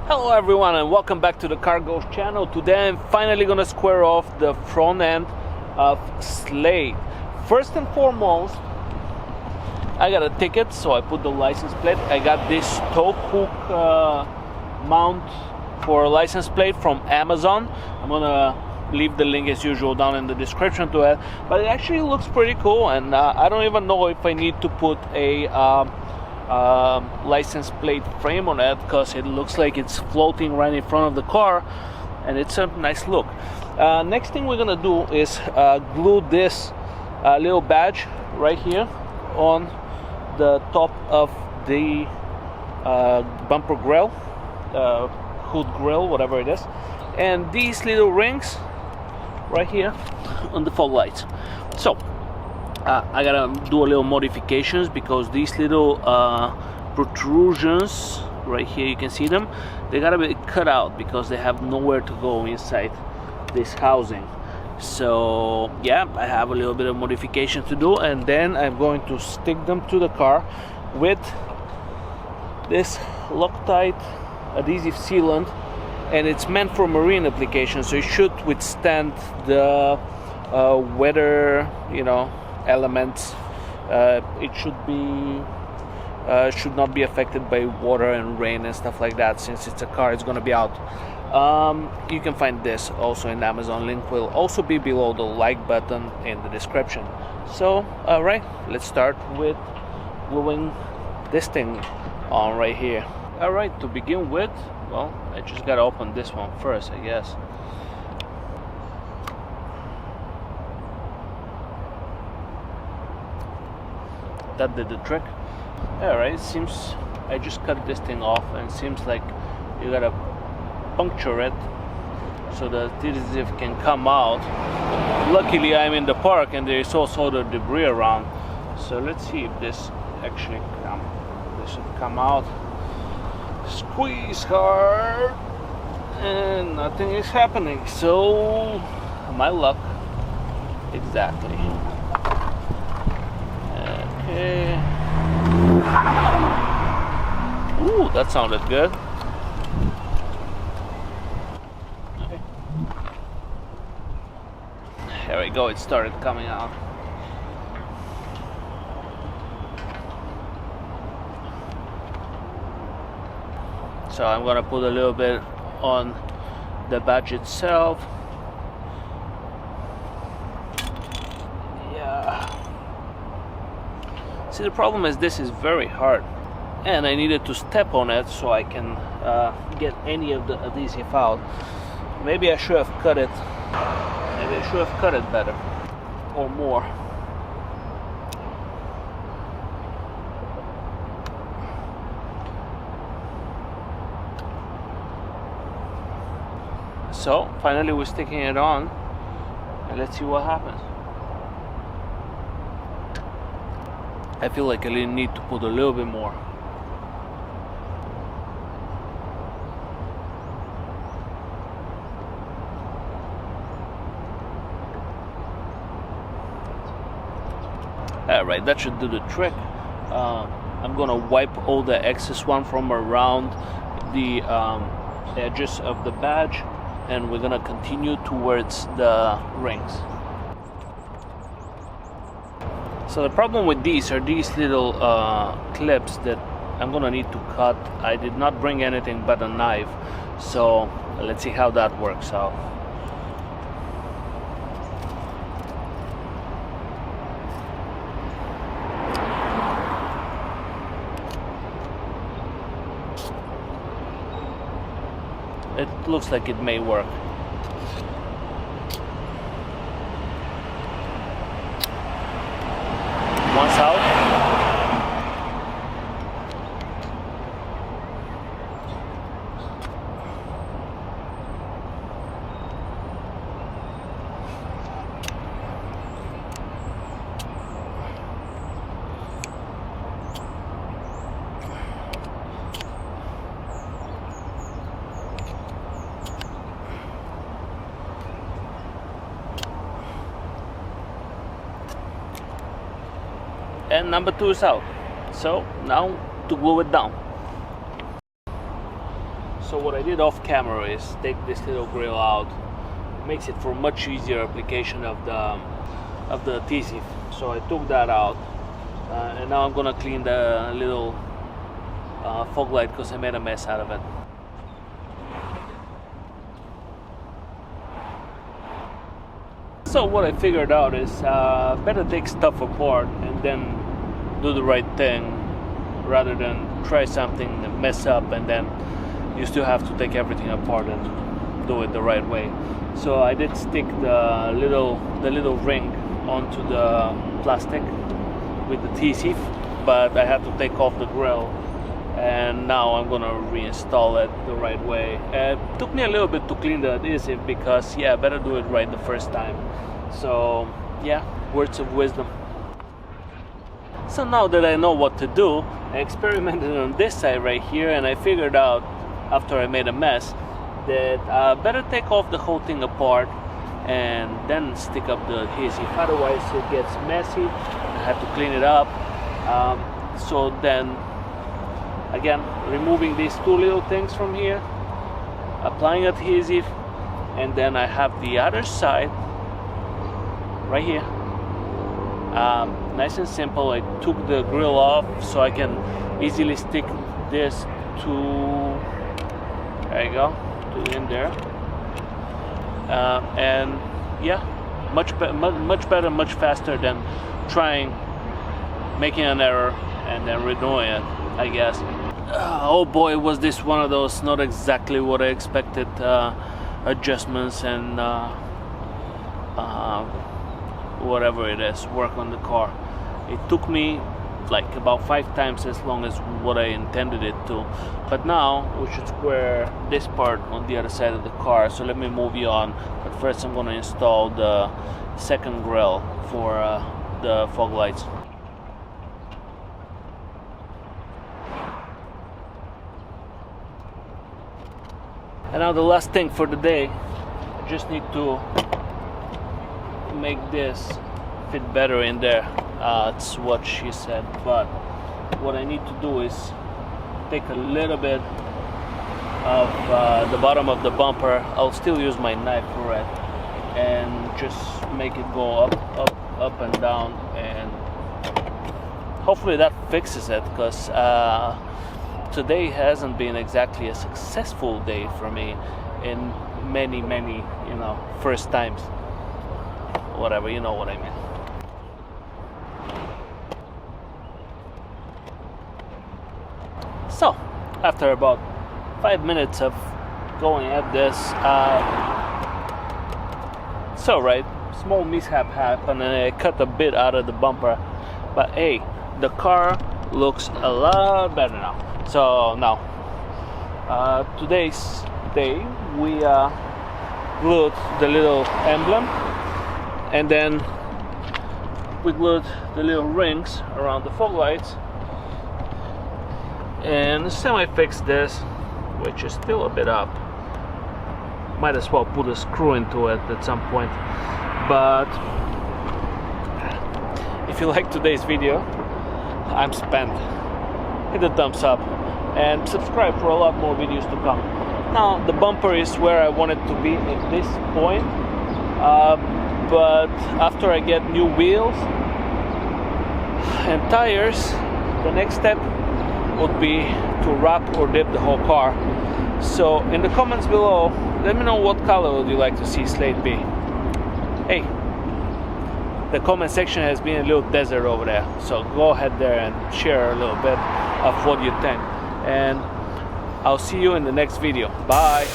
Hello everyone and welcome back to the Car Ghost channel. Today I'm finally gonna square off the front end of Slate. First and foremost, I got a ticket, so I put the license plate. I got this tow hook mount for license plate from Amazon. I'm gonna leave the link as usual down in the description to it, but it actually looks pretty cool, and I don't even know if I need to put a license plate frame on it, because it looks like it's floating right in front of the car and it's a nice look. Next thing we're gonna do is glue this little badge right here on the top of the bumper grill, hood grill, whatever it is, and these little rings right here on the fog lights. So I gotta do a little modifications, because these little protrusions right here, you can see them, they gotta be cut out because they have nowhere to go inside this housing. So yeah, I have a little bit of modification to do, and then I'm going to stick them to the car with this Loctite adhesive sealant, and it's meant for marine application, so it should withstand the weather, elements. It should not be affected by water and rain and stuff like that. Since it's a car, it's gonna be out. You can find this also in Amazon. Link will also be below the like button in the description. So alright, let's start with gluing this thing on right here. Alright, to begin with, well, I just gotta open this one first, I guess. That did the trick. Alright, seems I just cut this thing off, and it seems like you gotta puncture it so the adhesive can come out. Luckily I'm in the park and there is also the debris around, so let's see if this actually this should come out. Squeeze hard and nothing is happening, so my luck. Exactly. Okay. Ooh, that sounded good. Okay. There we go, it started coming out. So I'm gonna put a little bit on the badge itself. See, the problem is this is very hard, and I needed to step on it so I can get any of the adhesive out. Maybe I should have cut it. Maybe I should have cut it better or more. So finally we're sticking it on, and let's see what happens. I feel like I need to put a little bit more. Alright, that should do the trick. I'm gonna wipe all the excess one from around the edges of the badge, and we're gonna continue towards the rings. So the problem with these are these little clips that I'm gonna need to cut. I did not bring anything but a knife, so let's see how that works out. It looks like it may work. Once out. And number 2 is out. So now to glue it down. So what I did off camera is take this little grill out. Makes it for much easier application of the adhesive. So I took that out, and now I'm gonna clean the little fog light because I made a mess out of it. So what I figured out is better take stuff apart and then do the right thing rather than try something and mess up and then you still have to take everything apart and do it the right way. So I did stick the little ring onto the plastic with the adhesive, but I had to take off the grill, and now I'm gonna reinstall it the right way. It took me a little bit to clean the adhesive because yeah, better do it right the first time. So yeah, words of wisdom. So now that I know what to do, I experimented on this side right here, and I figured out after I made a mess that better take off the whole thing apart and then stick up the adhesive, otherwise it gets messy. I have to clean it up. So then again, removing these two little things from here, applying adhesive, and then I have the other side right here. Nice and simple. I took the grill off so I can easily stick this to, there you go, in there, and yeah, much better, much faster than making an error and then redoing it, I guess. Oh boy, was this one of those not exactly what I expected adjustments and whatever it is, work on the car. It took me like about 5 times as long as what I intended it to, but now we should square this part on the other side of the car. So let me move you on, but first I'm going to install the second grill for the fog lights. And now the last thing for the day, I just need to make this fit better in there. That's what she said, but what I need to do is take a little bit of the bottom of the bumper. I'll still use my knife for it and just make it go up and down, and hopefully that fixes it, because today hasn't been exactly a successful day for me in many, first times. Whatever, you know what I mean. So, after about 5 minutes of going at this, so right, small mishap happened and I cut a bit out of the bumper, but hey, the car looks a lot better now. So now, today's day, we glued the little emblem, and then we glued the little rings around the fog lights, and semi-fixed this, which is still a bit up. Might as well put a screw into it at some point. But if you like today's video, I'm spent. Hit the thumbs up and subscribe for a lot more videos to come. Now the bumper is where I want it to be at this point, but after I get new wheels and tires, the next step would be to wrap or dip the whole car. So in the comments below, let me know what color would you like to see Slate be. Hey, the comment section has been a little desert over there, so go ahead there and share a little bit of what you think, and I'll see you in the next video. Bye.